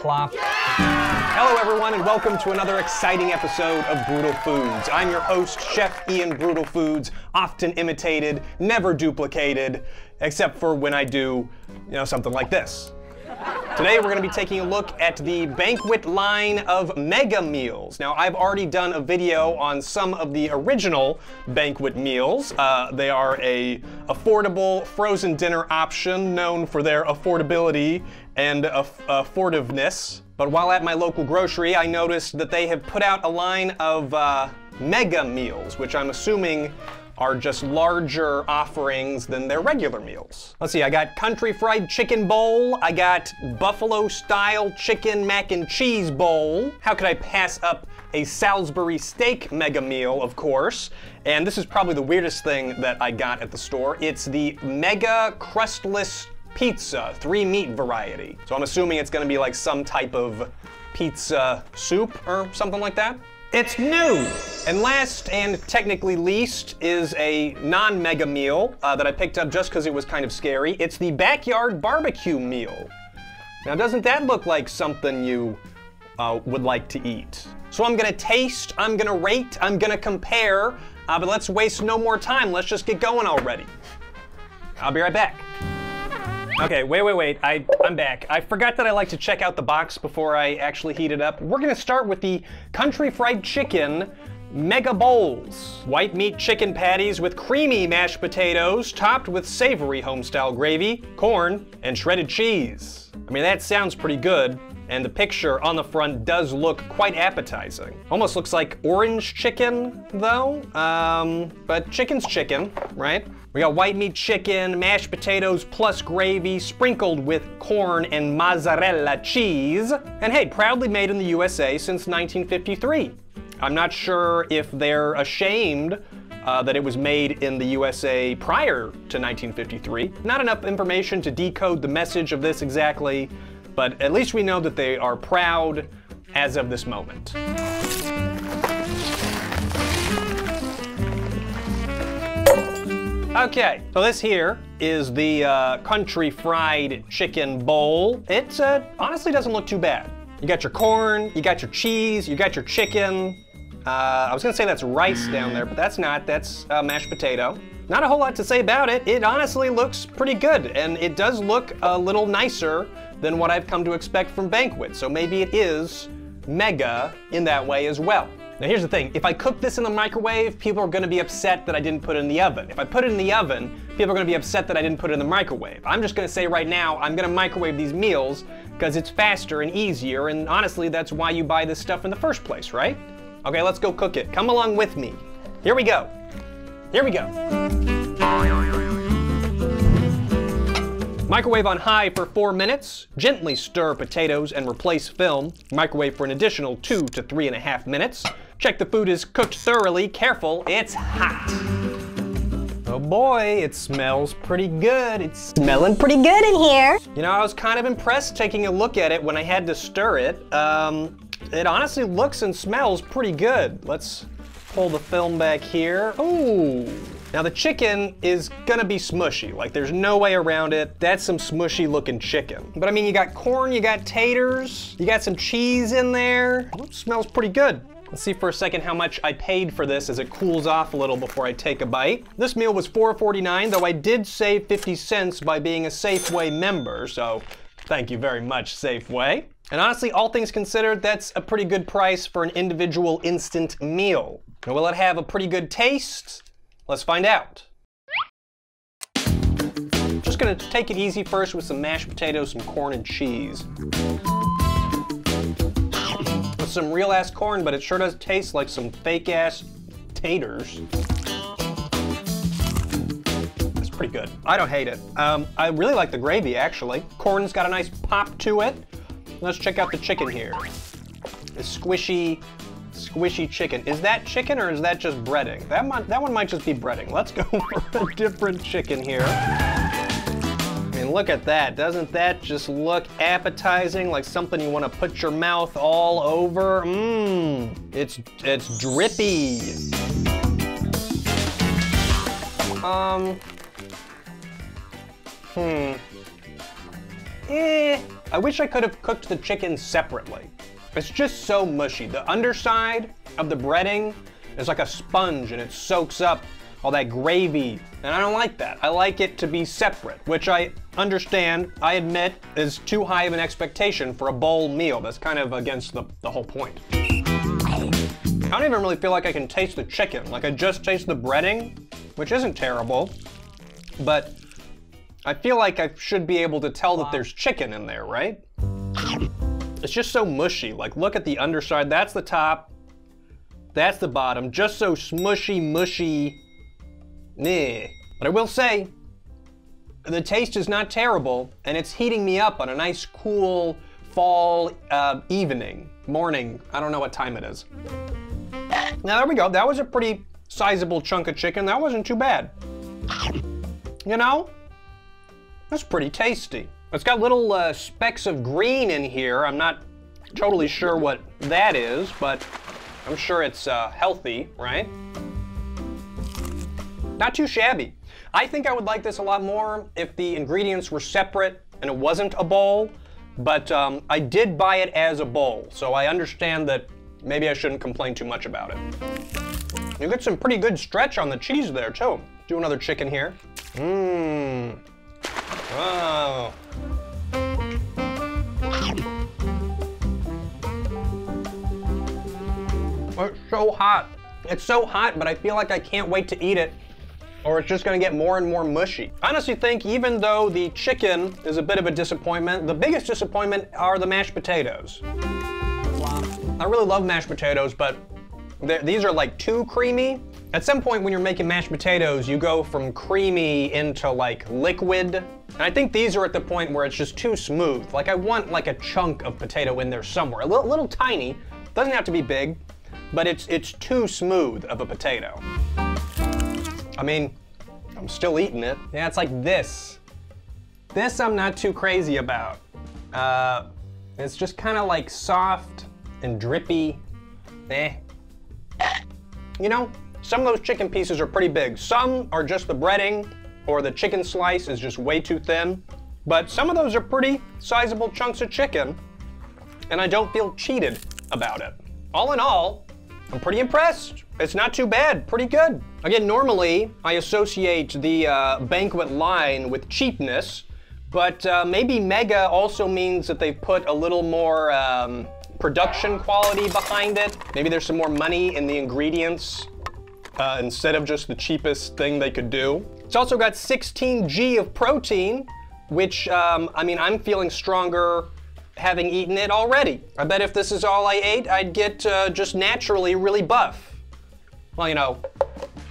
plop. Hello everyone and welcome to another exciting episode of Brutal Foods. I'm your host, Chef Ian Brutal Foods, often imitated, never duplicated, except for when I do, something like this. Today we're going to be taking a look at the Banquet line of mega meals. Now I've already done a video on some of the original Banquet meals. They are a affordable frozen dinner option known for their affordability and affortiveness. But while at my local grocery, I noticed that they have put out a line of mega meals, which I'm assuming are just larger offerings than their regular meals. Let's see, I got country fried chicken bowl, I got buffalo style chicken mac and cheese bowl. How could I pass up a Salisbury steak mega meal, of course? And this is probably the weirdest thing that I got at the store. It's the mega crustless pizza, 3-meat variety. So I'm assuming it's gonna be like some type of pizza soup or something like that. It's new! And last and technically least is a non-mega meal that I picked up just because it was kind of scary. It's the backyard barbecue meal. Now doesn't that look like something you would like to eat? So I'm gonna taste, I'm gonna rate, I'm gonna compare, but let's waste no more time. Let's just get going already. I'll be right back. Okay, wait, I'm back. I forgot that I like to check out the box before I actually heat it up. We're gonna start with the country fried chicken mega bowls. White meat chicken patties with creamy mashed potatoes, topped with savory homestyle gravy, corn, and shredded cheese. I mean, that sounds pretty good, and the picture on the front does look quite appetizing. Almost looks like orange chicken, though, but chicken's chicken, right? We got white meat chicken, mashed potatoes plus gravy, sprinkled with corn and mozzarella cheese. And hey, proudly made in the USA since 1953. I'm not sure if they're ashamed that it was made in the USA prior to 1953. Not enough information to decode the message of this exactly, but at least we know that they are proud as of this moment. Okay, so this here is the country fried chicken bowl. It honestly doesn't look too bad. You got your corn, you got your cheese, you got your chicken. I was gonna say that's rice down there, but that's not, that's mashed potato. Not a whole lot to say about it. It honestly looks pretty good, and it does look a little nicer than what I've come to expect from Banquet, so maybe it is mega in that way as well. Now here's the thing, if I cook this in the microwave, people are gonna be upset that I didn't put it in the oven. If I put it in the oven, people are gonna be upset that I didn't put it in the microwave. I'm just gonna say right now, I'm gonna microwave these meals because it's faster and easier, and honestly, that's why you buy this stuff in the first place, right? Okay, let's go cook it. Come along with me. Here we go. Here we go. Microwave on high for 4 minutes. Gently stir potatoes and replace film. Microwave for an additional 2 to 3.5 minutes. Check the food is cooked thoroughly. Careful, it's hot. Oh boy, it smells pretty good. It's smelling pretty good in here. I was kind of impressed taking a look at it when I had to stir it. It honestly looks and smells pretty good. Let's pull the film back here. Ooh. Now the chicken is gonna be smushy, like there's no way around it. That's some smushy looking chicken. But I mean, you got corn, you got taters, you got some cheese in there. It smells pretty good. Let's see for a second how much I paid for this as it cools off a little before I take a bite. This meal was $4.49, though I did save 50 cents by being a Safeway member, so thank you very much, Safeway. And honestly, all things considered, that's a pretty good price for an individual instant meal. Now, will it have a pretty good taste? Let's find out. Just gonna take it easy first with some mashed potatoes, some corn and cheese. With some real ass corn, but it sure does taste like some fake ass taters. It's pretty good. I don't hate it. I really like the gravy actually. Corn's got a nice pop to it. Let's check out the chicken here. The squishy chicken. Is that chicken or is that just breading? That one might just be breading. Let's go for a different chicken here. I mean, look at that. Doesn't that just look appetizing, like something you want to put your mouth all over? Mmm, it's drippy. I wish I could have cooked the chicken separately. It's just so mushy. The underside of the breading is like a sponge and it soaks up all that gravy, and I don't like that. I like it to be separate, which I understand, I admit, is too high of an expectation for a bowl meal. That's kind of against the whole point. I don't even really feel like I can taste the chicken. Like I just taste the breading, which isn't terrible, but I feel like I should be able to tell that there's chicken in there, right? It's just so mushy. Like, look at the underside. That's the top. That's the bottom. Just so smushy, mushy. Nah. But I will say, the taste is not terrible, and it's heating me up on a nice, cool fall evening, morning. I don't know what time it is. Now, there we go. That was a pretty sizable chunk of chicken. That wasn't too bad. You know? That's pretty tasty. It's got little specks of green in here. I'm not totally sure what that is, but I'm sure it's healthy, right? Not too shabby. I think I would like this a lot more if the ingredients were separate and it wasn't a bowl, but I did buy it as a bowl, so I understand that maybe I shouldn't complain too much about it. You get some pretty good stretch on the cheese there, too. Do another chicken here. Mmm. Oh. It's so hot. It's so hot, but I feel like I can't wait to eat it, or it's just gonna get more and more mushy. I honestly think even though the chicken is a bit of a disappointment, the biggest disappointment are the mashed potatoes. Wow. I really love mashed potatoes, but these are like too creamy. At some point when you're making mashed potatoes, you go from creamy into like liquid. And I think these are at the point where it's just too smooth. Like I want like a chunk of potato in there somewhere. A little tiny, doesn't have to be big, but it's too smooth of a potato. I mean, I'm still eating it. Yeah, it's like this. This I'm not too crazy about. It's just kind of like soft and drippy. You know, some of those chicken pieces are pretty big. Some are just the breading or the chicken slice is just way too thin. But some of those are pretty sizable chunks of chicken, and I don't feel cheated about it. All in all, I'm pretty impressed. It's not too bad, pretty good. Again, normally I associate the Banquet line with cheapness, but maybe Mega also means that they've put a little more production quality behind it. Maybe there's some more money in the ingredients instead of just the cheapest thing they could do. It's also got 16 G of protein, which, I mean, I'm feeling stronger having eaten it already. I bet if this is all I ate, I'd get just naturally really buff. Well, you know,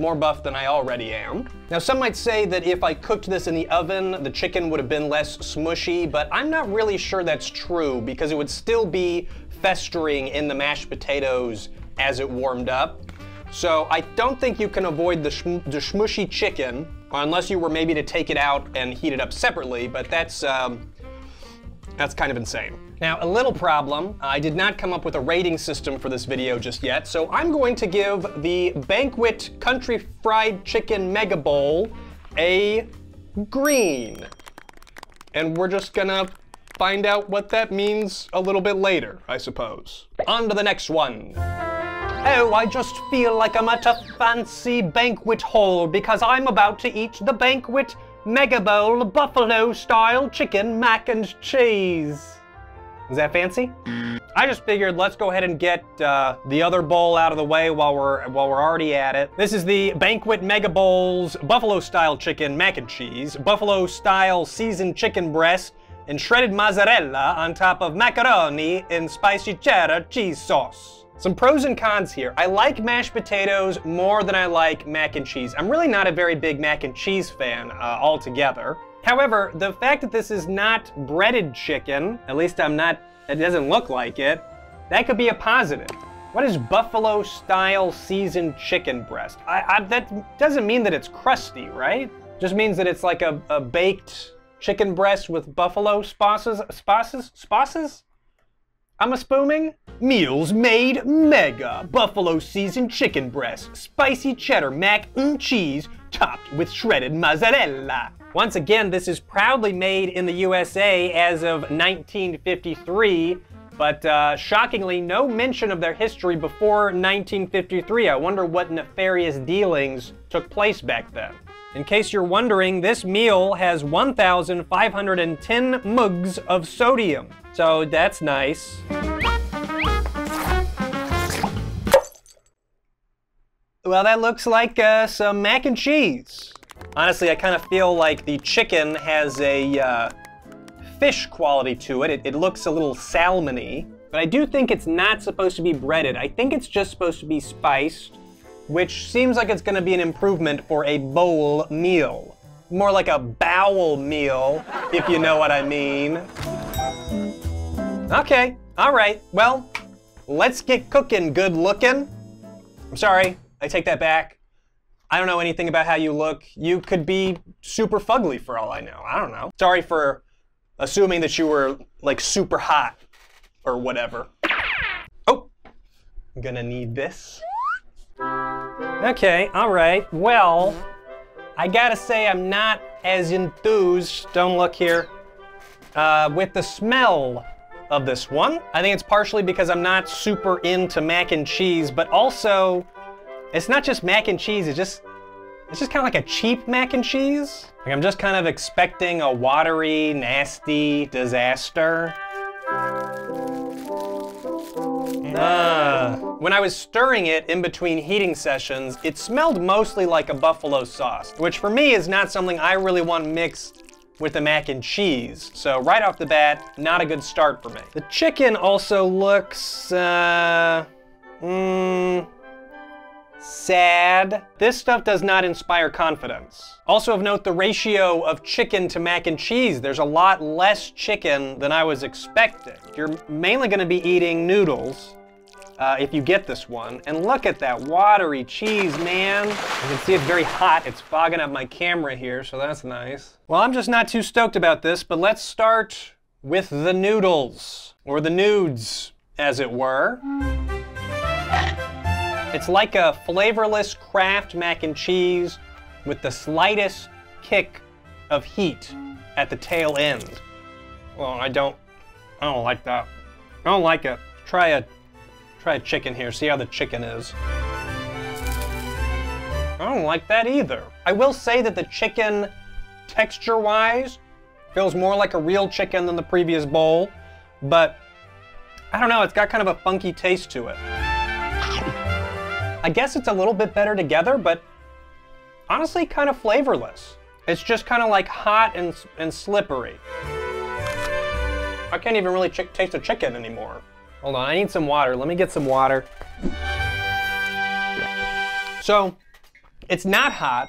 more buff than I already am. Now, some might say that if I cooked this in the oven, the chicken would have been less smushy, but I'm not really sure that's true because it would still be festering in the mashed potatoes as it warmed up. So I don't think you can avoid the smushy chicken unless you were maybe to take it out and heat it up separately, but that's kind of insane. Now, a little problem, I did not come up with a rating system for this video just yet, so I'm going to give the Banquet Country Fried Chicken Mega Bowl a green. And we're just gonna find out what that means a little bit later, I suppose. On to the next one. Oh, I just feel like I'm at a fancy banquet hall because I'm about to eat the Banquet Mega Bowl buffalo-style chicken mac and cheese. Is that fancy? I just figured let's go ahead and get the other bowl out of the way while we're already at it. This is the Banquet Mega Bowl's buffalo-style chicken mac and cheese, buffalo-style seasoned chicken breast, and shredded mozzarella on top of macaroni in spicy cheddar cheese sauce. Some pros and cons here. I like mashed potatoes more than I like mac and cheese. I'm really not a very big mac and cheese fan altogether. However, the fact that this is not breaded chicken, at least I'm not, it doesn't look like it, that could be a positive. What is buffalo style seasoned chicken breast? That doesn't mean that it's crusty, right? Just means that it's like a baked chicken breast with buffalo spices? I'm a-spooming? Meals Made Mega. Buffalo seasoned chicken breast, spicy cheddar mac and cheese, topped with shredded mozzarella. Once again, this is proudly made in the USA as of 1953, but shockingly, no mention of their history before 1953. I wonder what nefarious dealings took place back then. In case you're wondering, this meal has 1,510 mgs of sodium, so that's nice. Well, that looks like some mac and cheese. Honestly, I kind of feel like the chicken has a fish quality to it. It looks a little salmon-y, but I do think it's not supposed to be breaded. I think it's just supposed to be spiced, which seems like it's gonna be an improvement for a bowl meal. More like a bowel meal, if you know what I mean. Okay, all right, well, let's get cooking, good looking. I'm sorry, I take that back. I don't know anything about how you look. You could be super fugly for all I know. I don't know. Sorry for assuming that you were like super hot or whatever. Oh, I'm gonna need this. Okay, all right. Well, I gotta say I'm not as enthused, don't look here, with the smell of this one. I think it's partially because I'm not super into mac and cheese, but also it's not just mac and cheese, it's just kind of like a cheap mac and cheese. Like I'm just kind of expecting a watery, nasty disaster. When I was stirring it in between heating sessions, it smelled mostly like a buffalo sauce, which for me is not something I really want mixed with the mac and cheese. So right off the bat, not a good start for me. The chicken also looks, sad. This stuff does not inspire confidence. Also of note, the ratio of chicken to mac and cheese. There's a lot less chicken than I was expecting. You're mainly gonna be eating noodles if you get this one. And look at that watery cheese, man. You can see it's very hot. It's fogging up my camera here, so that's nice. Well, I'm just not too stoked about this, but let's start with the noodles, or the nudes, as it were. It's like a flavorless Kraft mac and cheese with the slightest kick of heat at the tail end. Well, I don't like that. I don't like it. Try a chicken here, see how the chicken is. I don't like that either. I will say that the chicken, texture-wise, feels more like a real chicken than the previous bowl, but I don't know, it's got kind of a funky taste to it. I guess it's a little bit better together, but honestly kind of flavorless. It's just kind of like hot and slippery. I can't even really taste the chicken anymore. Hold on, I need some water. Let me get some water. So, it's not hot.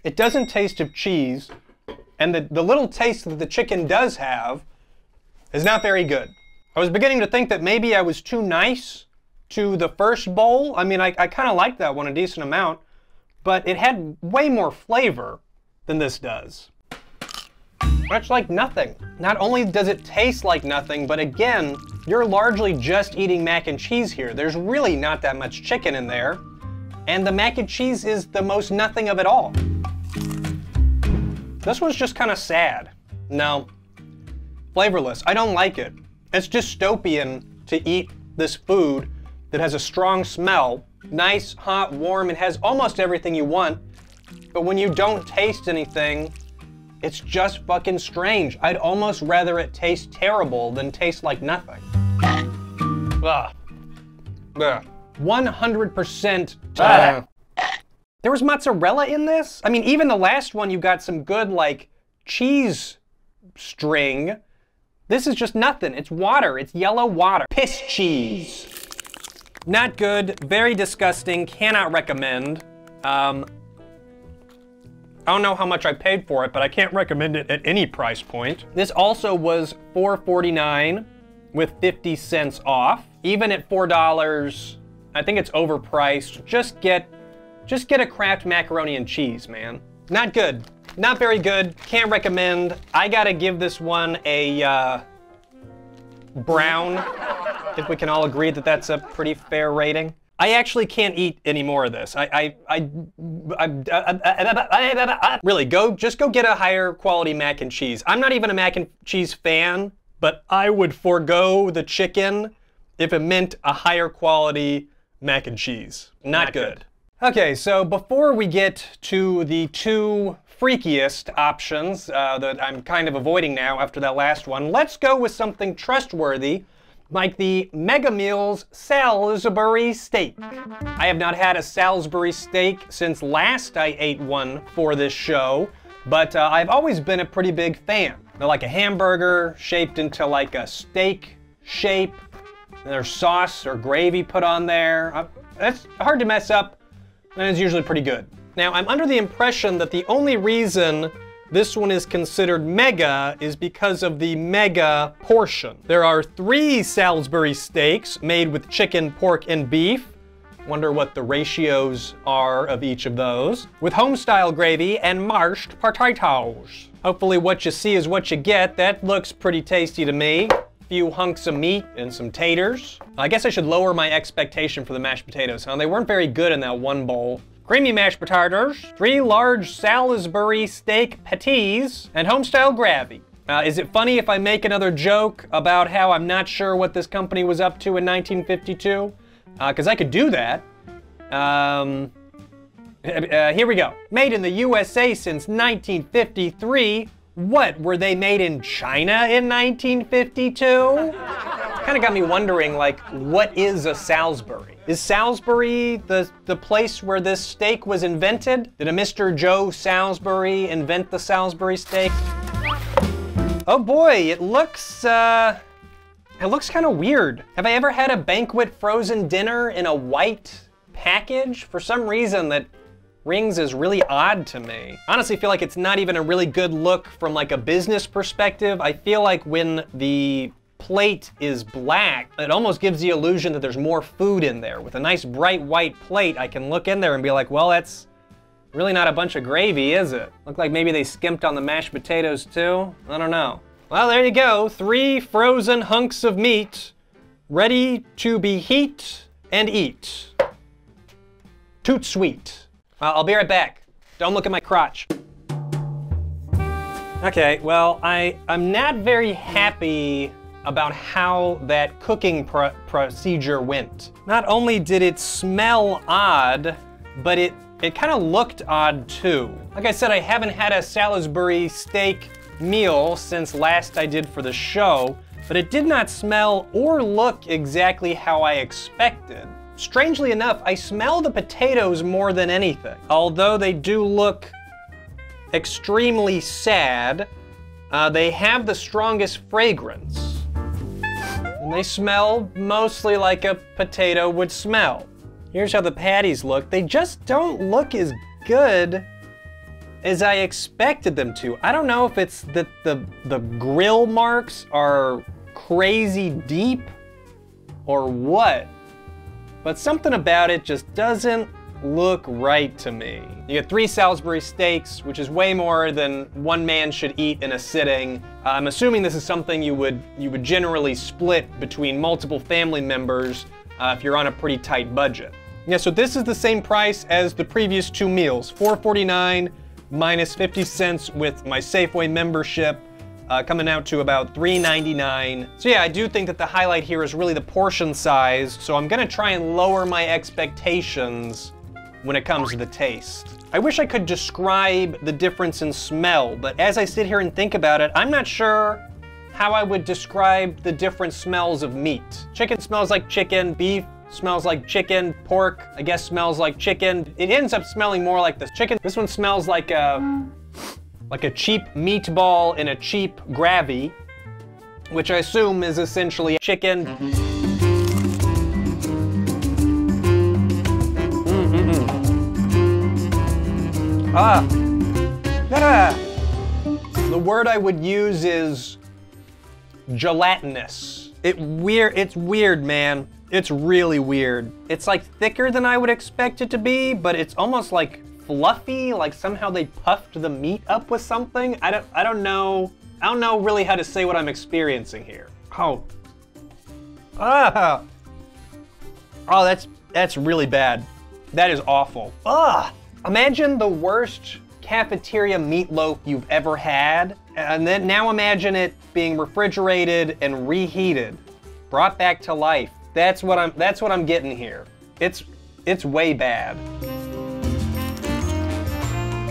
It doesn't taste of cheese. And the little taste that the chicken does have is not very good. I was beginning to think that maybe I was too nice to the first bowl. I mean, I kind of liked that one a decent amount, but it had way more flavor than this does. Much like nothing. Not only does it taste like nothing, but again, you're largely just eating mac and cheese here. There's really not that much chicken in there, and the mac and cheese is the most nothing of it all. This one's just kind of sad. No, flavorless. I don't like it. It's dystopian to eat this food that has a strong smell, nice, hot, warm, it has almost everything you want, but when you don't taste anything, it's just fucking strange. I'd almost rather it taste terrible than taste like nothing. Ugh. Ugh. 100% There was mozzarella in this? I mean, even the last one, you got some good, like, cheese string. This is just nothing. It's water. It's yellow water. Piss cheese. Not good, very disgusting, cannot recommend. I don't know how much I paid for it, but I can't recommend it at any price point. This also was $4.49 with 50 cents off. Even at $4, I think it's overpriced. Just get a Kraft macaroni and cheese, man. Not good, not very good, can't recommend. I gotta give this one a brown, if we can all agree that that's a pretty fair rating. I actually can't eat any more of this. Really, just go get a higher quality mac and cheese. I'm not even a mac and cheese fan, but I would forego the chicken if it meant a higher quality mac and cheese. Not good. Okay, so before we get to the two freakiest options that I'm kind of avoiding now after that last one, let's go with something trustworthy, like the Mega Meals Salisbury steak. I have not had a Salisbury steak since last I ate one for this show, but I've always been a pretty big fan. They're like a hamburger shaped into like a steak shape. There's sauce or gravy put on there. It's hard to mess up, and it's usually pretty good. Now, I'm under the impression that the only reason this one is considered mega is because of the mega portion. There are 3 Salisbury steaks made with chicken, pork, and beef. Wonder what the ratios are of each of those. With home-style gravy and mashed potatoes. Hopefully what you see is what you get. That looks pretty tasty to me. A few hunks of meat and some taters. I guess I should lower my expectation for the mashed potatoes, huh? They weren't very good in that one bowl. Creamy mashed potatoes, 3 large Salisbury steak patties, and home-style gravy. Is it funny if I make another joke about how I'm not sure what this company was up to in 1952? Because I could do that. Here we go. Made in the USA since 1953. What, were they made in China in 1952? Kind of got me wondering, like, what is a Salisbury? Is Salisbury the place where this steak was invented? Did a Mr. Joe Salisbury invent the Salisbury steak? Oh boy, it looks kind of weird. Have I ever had a Banquet frozen dinner in a white package? For some reason that rings is really odd to me. Honestly, I feel like it's not even a really good look from like a business perspective. I feel like when the plate is black, it almost gives the illusion that there's more food in there. With a nice bright white plate, I can look in there and be like, well, that's really not a bunch of gravy, is it? Look like maybe they skimped on the mashed potatoes too. I don't know. Well, there you go. 3 frozen hunks of meat ready to be heat and eat. Toot sweet. I'll be right back. Don't look at my crotch. Okay, well, I'm not very happy about how that cooking procedure went. Not only did it smell odd, but it kind of looked odd too. Like I said, I haven't had a Salisbury steak meal since last I did for the show, but it did not smell or look exactly how I expected. Strangely enough, I smell the potatoes more than anything. Although they do look extremely sad, they have the strongest fragrance. And they smell mostly like a potato would smell. Here's how the patties look. They just don't look as good as I expected them to. I don't know if it's that the grill marks are crazy deep or what, but something about it just doesn't look right to me. You get 3 Salisbury steaks, which is way more than one man should eat in a sitting. I'm assuming this is something you would generally split between multiple family members if you're on a pretty tight budget. Yeah, so this is the same price as the previous 2 meals, $4.49 minus 50 cents with my Safeway membership, coming out to about $3.99. So yeah, I do think that the highlight here is really the portion size, so I'm gonna try and lower my expectations when it comes to the taste. I wish I could describe the difference in smell, but as I sit here and think about it, I'm not sure how I would describe the different smells of meat. Chicken smells like chicken, beef smells like chicken, pork, I guess smells like chicken. It ends up smelling more like the chicken. This one smells like a cheap meatball in a cheap gravy, which I assume is essentially chicken. The word I would use is gelatinous. It's weird, man. It's really weird. It's like thicker than I would expect it to be, but it's almost like fluffy, like somehow they puffed the meat up with something. I don't know really how to say what I'm experiencing here. Oh, that's That's really bad. That is awful. Ugh! Imagine the worst cafeteria meatloaf you've ever had, and then now imagine it being refrigerated and reheated, brought back to life. That's what I'm getting here. It's way bad.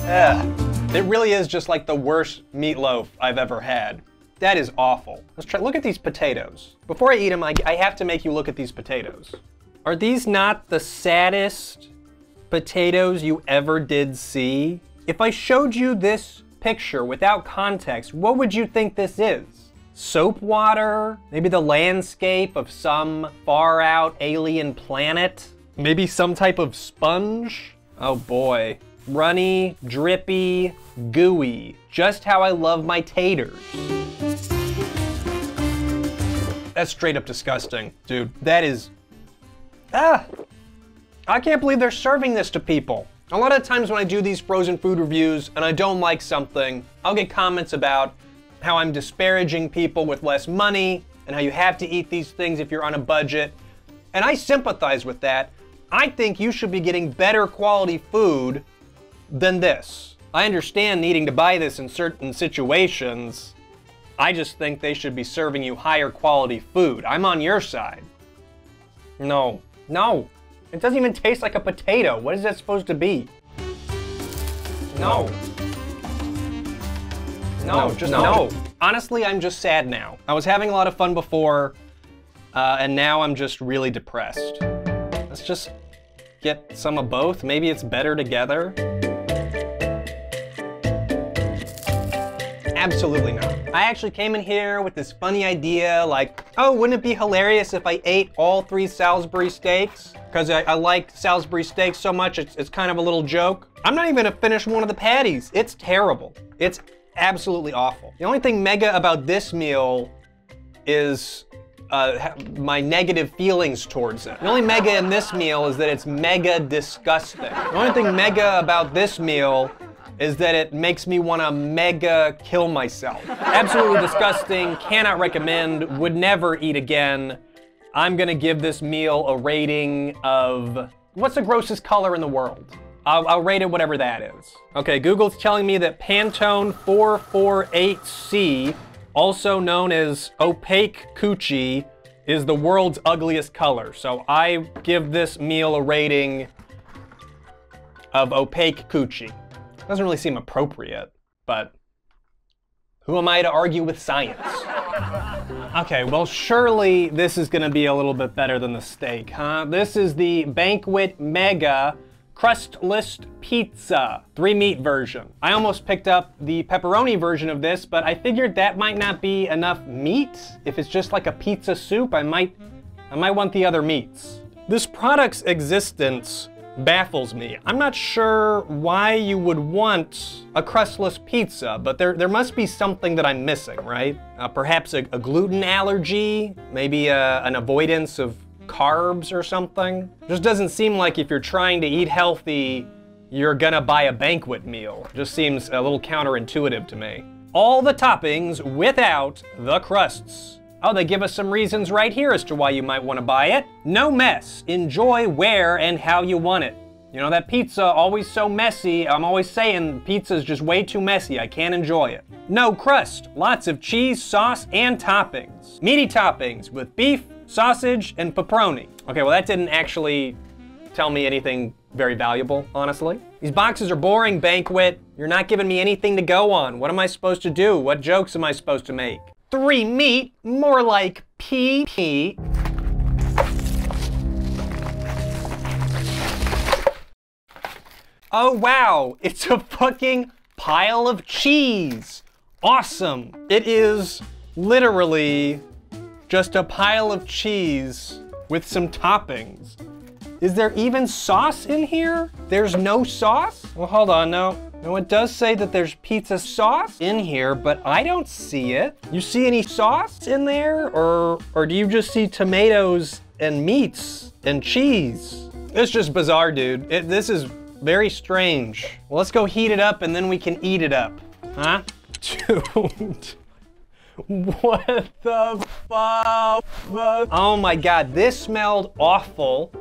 Ugh. It really is just like the worst meatloaf I've ever had. That is awful. Let's try, look at these potatoes. Before I eat them, I have to make you look at these potatoes. Are these not the saddest potatoes you ever did see? If I showed you this picture without context, what would you think this is? Soap water? Maybe the landscape of some far out alien planet? Maybe some type of sponge? Oh boy. Runny, drippy, gooey. Just how I love my taters. That's straight up disgusting, dude. That is, I can't believe they're serving this to people. A lot of times when I do these frozen food reviews and I don't like something, I'll get comments about how I'm disparaging people with less money and how you have to eat these things if you're on a budget. And I sympathize with that. I think you should be getting better quality food than this. I understand needing to buy this in certain situations. I just think they should be serving you higher quality food. I'm on your side. No. It doesn't even taste like a potato. What is that supposed to be? No. No. Honestly, I'm just sad now. I was having a lot of fun before, and now I'm just really depressed. Let's just get some of both. Maybe it's better together. Absolutely not. I actually came in here with this funny idea like, oh, wouldn't it be hilarious if I ate all 3 Salisbury steaks? Because I like Salisbury steaks so much, it's kind of a little joke. I'm not even gonna finish one of the patties. It's terrible. It's absolutely awful. The only thing mega about this meal is my negative feelings towards it. The only mega in this meal is that it's mega disgusting. The only thing mega about this meal is that it makes me want to mega kill myself. Absolutely disgusting, cannot recommend, would never eat again. I'm gonna give this meal a rating of, what's the grossest color in the world? I'll rate it whatever that is. Okay, Google's telling me that Pantone 448C, also known as opaque coochie, is the world's ugliest color. So I give this meal a rating of opaque coochie. Doesn't really seem appropriate, but who am I to argue with science? Okay, well, surely this is gonna be a little bit better than the steak, huh? This is the Banquet Mega crustless pizza, 3-meat version. I almost picked up the pepperoni version of this, but I figured that might not be enough meat. If it's just like a pizza soup, I might want the other meats. This product's existence baffles me. I'm not sure why you would want a crustless pizza, but there must be something that I'm missing, right? Perhaps a gluten allergy, maybe an avoidance of carbs or something. Just doesn't seem like if you're trying to eat healthy, you're gonna buy a banquet meal. Just seems a little counterintuitive to me. All the toppings without the crusts. Oh, they give us some reasons right here as to why you might want to buy it. No mess. Enjoy where and how you want it. You know, that pizza, always so messy. I'm always saying pizza's just way too messy. I can't enjoy it. No crust. Lots of cheese, sauce, and toppings. Meaty toppings with beef, sausage, and pepperoni. Okay, well that didn't actually tell me anything very valuable, honestly. These boxes are boring, Banquet. You're not giving me anything to go on. What am I supposed to do? What jokes am I supposed to make? 3 meat, more like PP. Oh wow, it's a fucking pile of cheese. Awesome. It is literally just a pile of cheese with some toppings. Is there even sauce in here? There's no sauce? Well, hold on, no, it does say that there's pizza sauce in here, but I don't see it. You see any sauce in there? Or do you just see tomatoes and meats and cheese? It's just bizarre, dude. This is very strange. Well, let's go heat it up and then we can eat it up. Huh? Dude. What the fuck? Oh my God, this smelled awful.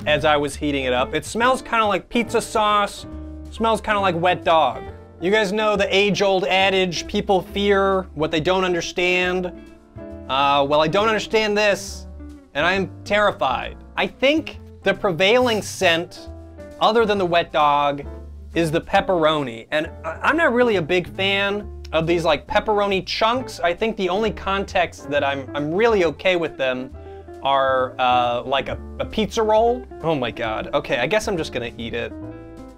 as I was heating it up. It smells kind of like pizza sauce, smells kind of like wet dog. You guys know the age-old adage, people fear what they don't understand. Well, I don't understand this, and I am terrified. I think the prevailing scent, other than the wet dog, is the pepperoni. And I'm not really a big fan of these like pepperoni chunks. I think the only context that I'm really okay with them are like a pizza roll. Oh my God. Okay, I guess I'm just gonna eat it.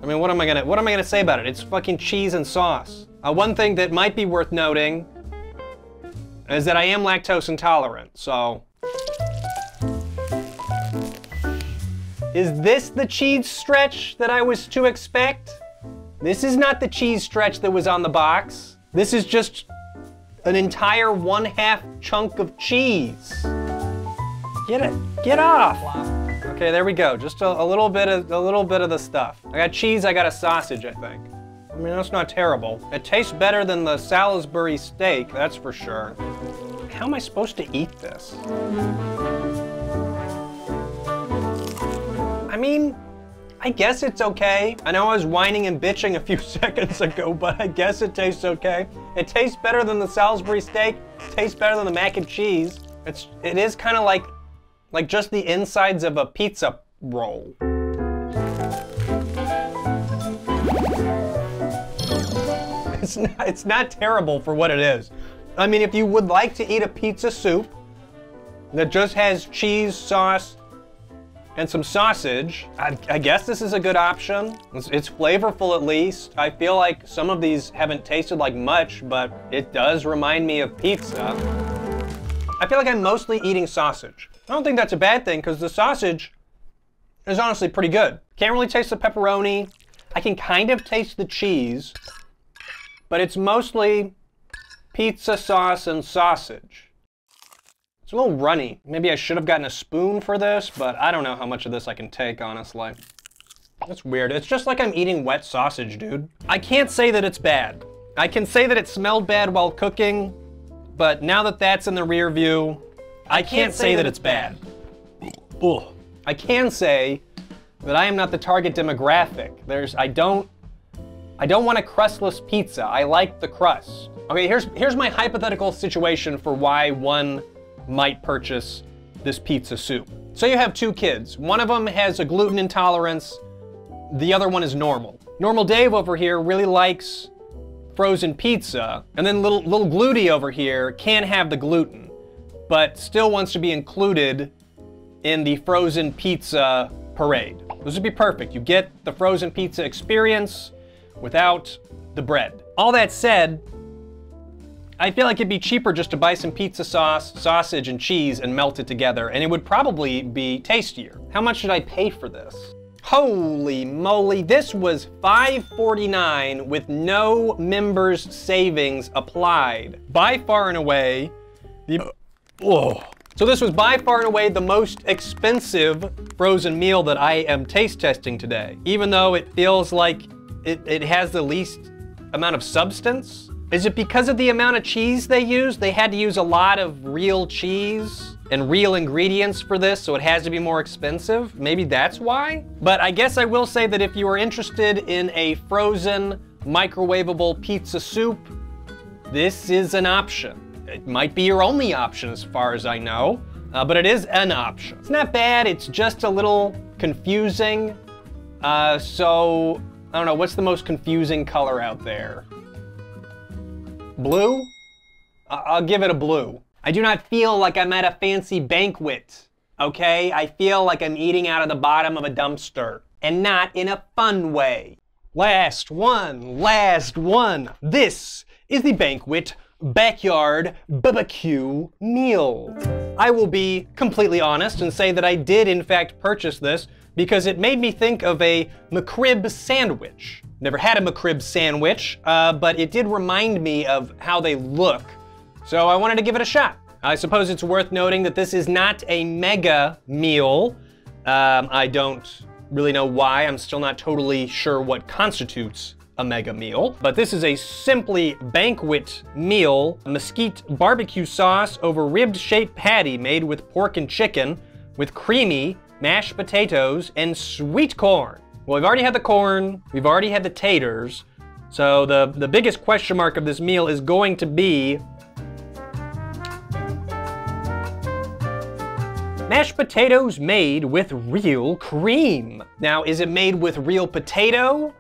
I mean, what am I gonna say about it? It's fucking cheese and sauce. One thing that might be worth noting is that I am lactose intolerant, so. Is this the cheese stretch that I was to expect? This is not the cheese stretch that was on the box. This is just an entire 1/2 chunk of cheese. Get it, get off. Okay, there we go. Just a little bit of the stuff. I got cheese, I got a sausage, I think. I mean, that's not terrible. It tastes better than the Salisbury steak, that's for sure. How am I supposed to eat this? I mean, I guess it's okay. I know I was whining and bitching a few seconds ago, but I guess it tastes okay. It tastes better than the Salisbury steak. It tastes better than the mac and cheese. It is kind of like just the insides of a pizza roll. It's not terrible for what it is. I mean, if you would like to eat a pizza soup that just has cheese, sauce, and some sausage, I guess this is a good option. It's flavorful at least. I feel like some of these haven't tasted like much, but it does remind me of pizza. I feel like I'm mostly eating sausage. I don't think that's a bad thing because the sausage is honestly pretty good. Can't really taste the pepperoni. I can kind of taste the cheese, but it's mostly pizza sauce and sausage. It's a little runny. Maybe I should have gotten a spoon for this, but I don't know how much of this I can take, honestly. That's weird. It's just like I'm eating wet sausage, dude. I can't say that it's bad. I can say that it smelled bad while cooking, but now that that's in the rear view, I can't say that it's bad. Ugh. I can say that I am not the target demographic. I don't want a crustless pizza. I like the crust. Okay, here's my hypothetical situation for why one might purchase this pizza soup. So you have two kids. One of them has a gluten intolerance. The other one is normal. Normal Dave over here really likes frozen pizza, and then little Gluty over here can't have the gluten, but still wants to be included in the frozen pizza parade. This would be perfect. You get the frozen pizza experience without the bread. All that said, I feel like it'd be cheaper just to buy some pizza sauce, sausage, and cheese and melt it together, and it would probably be tastier. How much should I pay for this? Holy moly, this was $5.49 with no members savings applied. By far and away, So this was by far and away the most expensive frozen meal that I am taste testing today, even though it feels like it has the least amount of substance. Is it because of the amount of cheese they used? They had to use a lot of real cheese and real ingredients for this, so it has to be more expensive. Maybe that's why? But I guess I will say that if you are interested in a frozen, microwavable pizza soup, this is an option. It might be your only option as far as I know, but it is an option. It's not bad, it's just a little confusing. So, I don't know, what's the most confusing color out there? Blue? I'll give it a blue. I do not feel like I'm at a fancy banquet, okay? I feel like I'm eating out of the bottom of a dumpster, and not in a fun way. Last one, last one. This is the Banquet Backyard Barbecue Meal. I will be completely honest and say that I did in fact purchase this because it made me think of a McRib sandwich. Never had a McRib sandwich, but it did remind me of how they look. So I wanted to give it a shot. I suppose it's worth noting that this is not a mega meal. I don't really know why. I'm still not totally sure what constitutes a mega meal, but this is a simply banquet meal, mesquite barbecue sauce over ribbed shaped patty made with pork and chicken with creamy mashed potatoes, and sweet corn. Well, we've already had the corn, we've already had the taters, so the biggest question mark of this meal is going to be mashed potatoes made with real cream. Now, is it made with real potato?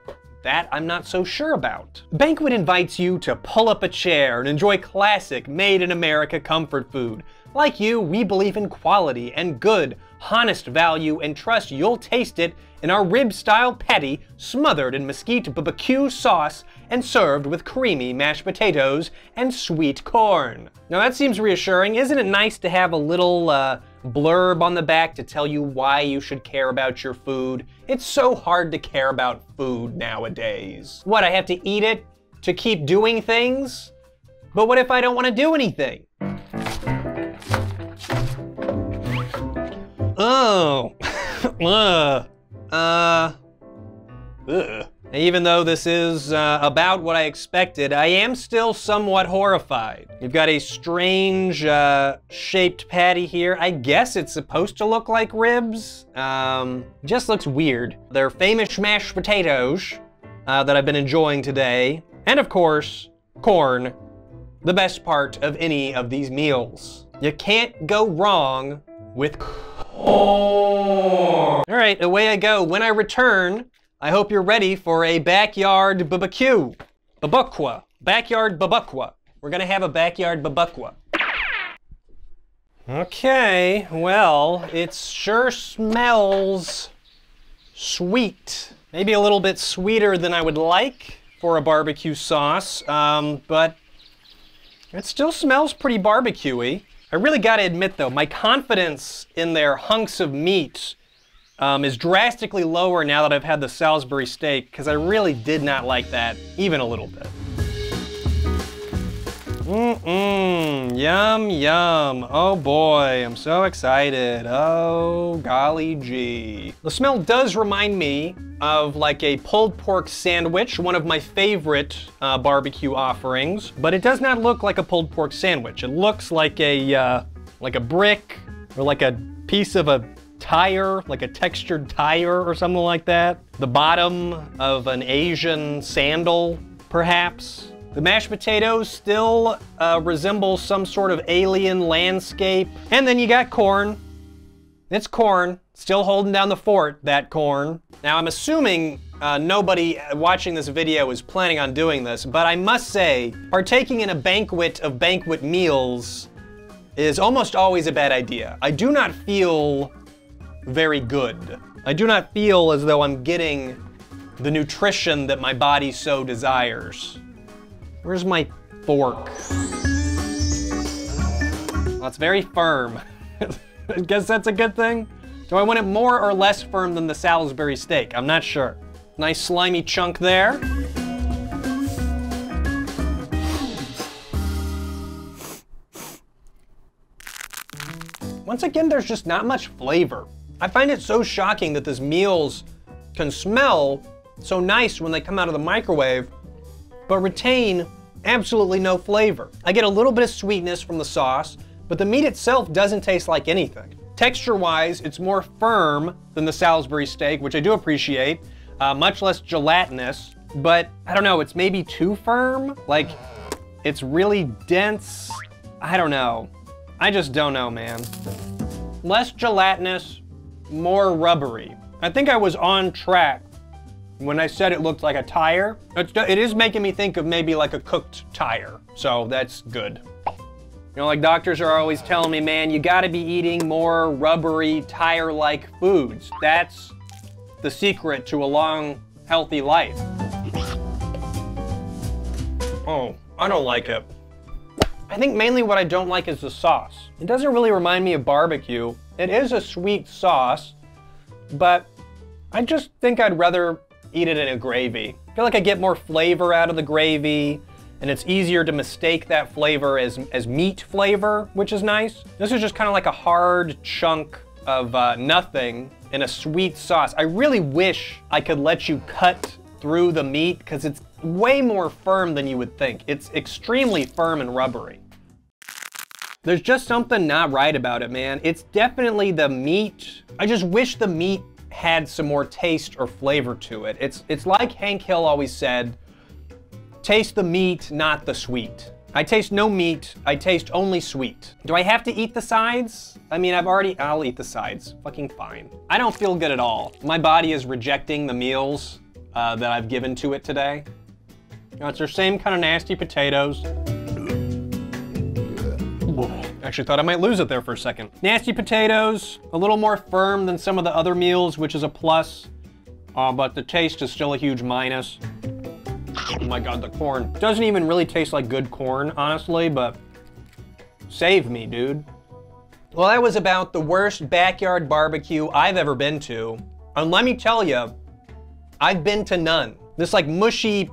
That I'm not so sure about. Banquet invites you to pull up a chair and enjoy classic made-in-America comfort food. Like you, we believe in quality and good, honest value and trust you'll taste it in our rib-style patty smothered in mesquite BBQ sauce and served with creamy mashed potatoes and sweet corn. Now that seems reassuring. Isn't it nice to have a little blurb on the back to tell you why you should care about your food? It's so hard to care about food nowadays. What, I have to eat it to keep doing things? But what if I don't want to do anything? Oh, Even though this is about what I expected, I am still somewhat horrified. You've got a strange shaped patty here. I guess it's supposed to look like ribs. Just looks weird. They're famous mashed potatoes that I've been enjoying today. And of course, corn, the best part of any of these meals. You can't go wrong with corn. All right, away I go. When I return, I hope you're ready for a backyard BBQ. Babukwa. Backyard babukwa. We're gonna have a backyard babukwa. Okay, well, it sure smells sweet. Maybe a little bit sweeter than I would like for a barbecue sauce, but it still smells pretty barbecue-y. I really gotta admit though, my confidence in their hunks of meat is drastically lower now that I've had the Salisbury steak, because I really did not like that even a little bit. Yum, yum. Oh boy, I'm so excited. Oh, golly gee. The smell does remind me of like a pulled pork sandwich, one of my favorite barbecue offerings, but it does not look like a pulled pork sandwich. It looks like a brick or like a piece of a tire, like a textured tire or something like that. The bottom of an Asian sandal, perhaps. The mashed potatoes still resemble some sort of alien landscape. And then you got corn. It's corn, still holding down the fort, that corn. Now I'm assuming nobody watching this video is planning on doing this, but I must say, partaking in a banquet of banquet meals is almost always a bad idea. I do not feel very good. I do not feel as though I'm getting the nutrition that my body so desires. Where's my fork? Well, it's very firm. I guess that's a good thing. Do I want it more or less firm than the Salisbury steak? I'm not sure. Nice slimy chunk there. Once again, there's just not much flavor. I find it so shocking that these meals can smell so nice when they come out of the microwave, but retain absolutely no flavor. I get a little bit of sweetness from the sauce, but the meat itself doesn't taste like anything. Texture-wise, it's more firm than the Salisbury steak, which I do appreciate, much less gelatinous, but I don't know, it's maybe too firm? Like, it's really dense? I don't know. I just don't know, man. Less gelatinous, more rubbery. I think I was on track when I said it looked like a tire. It is making me think of maybe like a cooked tire, so that's good. You know, like doctors are always telling me, man, you gotta be eating more rubbery, tire-like foods. That's the secret to a long, healthy life. Oh, I don't like it. I think mainly what I don't like is the sauce. It doesn't really remind me of barbecue. It is a sweet sauce, but I just think I'd rather eat it in a gravy. I feel like I get more flavor out of the gravy, and it's easier to mistake that flavor as meat flavor, which is nice. This is just kind of like a hard chunk of nothing in a sweet sauce. I really wish I could let you cut through the meat, because it's way more firm than you would think. It's extremely firm and rubbery. There's just something not right about it, man. It's definitely the meat. I just wish the meat had some more taste or flavor to it. It's like Hank Hill always said, taste the meat, not the sweet. I taste no meat, I taste only sweet. Do I have to eat the sides? I mean, I'll eat the sides, fucking fine. I don't feel good at all. My body is rejecting the meals that I've given to it today. You know, it's their same kind of nasty potatoes. Actually thought I might lose it there for a second. Nasty potatoes, a little more firm than some of the other meals, which is a plus, but the taste is still a huge minus. Oh my God, the corn. Doesn't even really taste like good corn, honestly, but save me, dude. Well, that was about the worst backyard barbecue I've ever been to. And let me tell you, I've been to none. This like mushy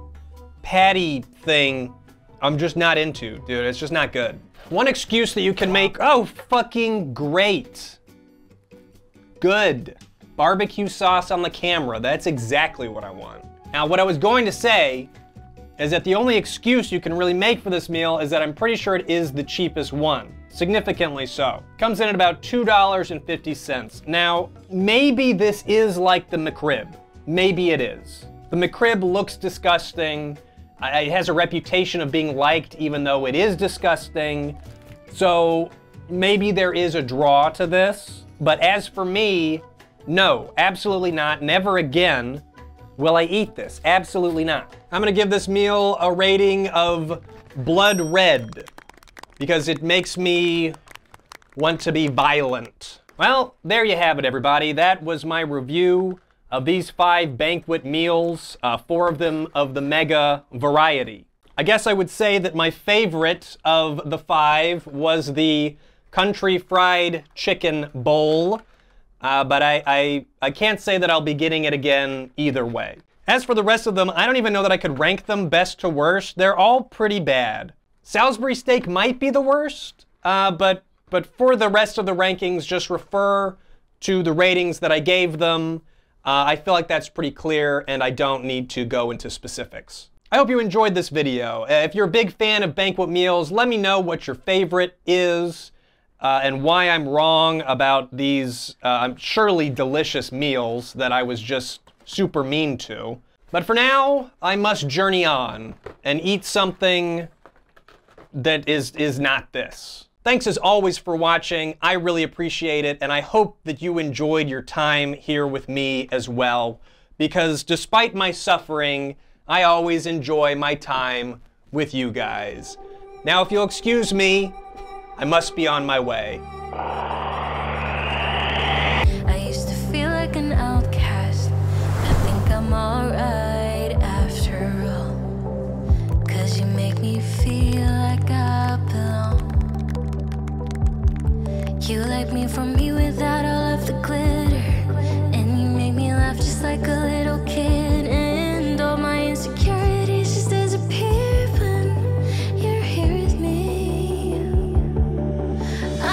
patty thing, I'm just not into, dude. It's just not good. One excuse that you can make, oh, fucking great. Good. Barbecue sauce on the camera. That's exactly what I want. Now, what I was going to say is that the only excuse you can really make for this meal is that I'm pretty sure it is the cheapest one. Significantly so. Comes in at about $2.50. Now, maybe this is like the McRib. Maybe it is. The McRib looks disgusting. It has a reputation of being liked even though it is disgusting. So maybe there is a draw to this. But as for me, no, absolutely not. Never again will I eat this. Absolutely not. I'm gonna give this meal a rating of blood red because it makes me want to be violent. Well, there you have it, everybody. That was my review of these 5 banquet meals, 4 of them of the Mega variety. I guess I would say that my favorite of the 5 was the country fried chicken bowl, but I can't say that I'll be getting it again either way. As for the rest of them, I don't even know that I could rank them best to worst. They're all pretty bad. Salisbury steak might be the worst, but for the rest of the rankings, just refer to the ratings that I gave them. I feel like that's pretty clear, and I don't need to go into specifics. I hope you enjoyed this video. If you're a big fan of banquet meals, let me know what your favorite is and why I'm wrong about these surely delicious meals that I was just super mean to. But for now, I must journey on and eat something that is not this. Thanks as always for watching. I really appreciate it, and I hope that you enjoyed your time here with me as well, because despite my suffering, I always enjoy my time with you guys. Now, if you'll excuse me, I must be on my way. I used to feel like an outcast. I think I'm alright after all, 'cause you make me feel like I belong. You like me from me without all of the glitter.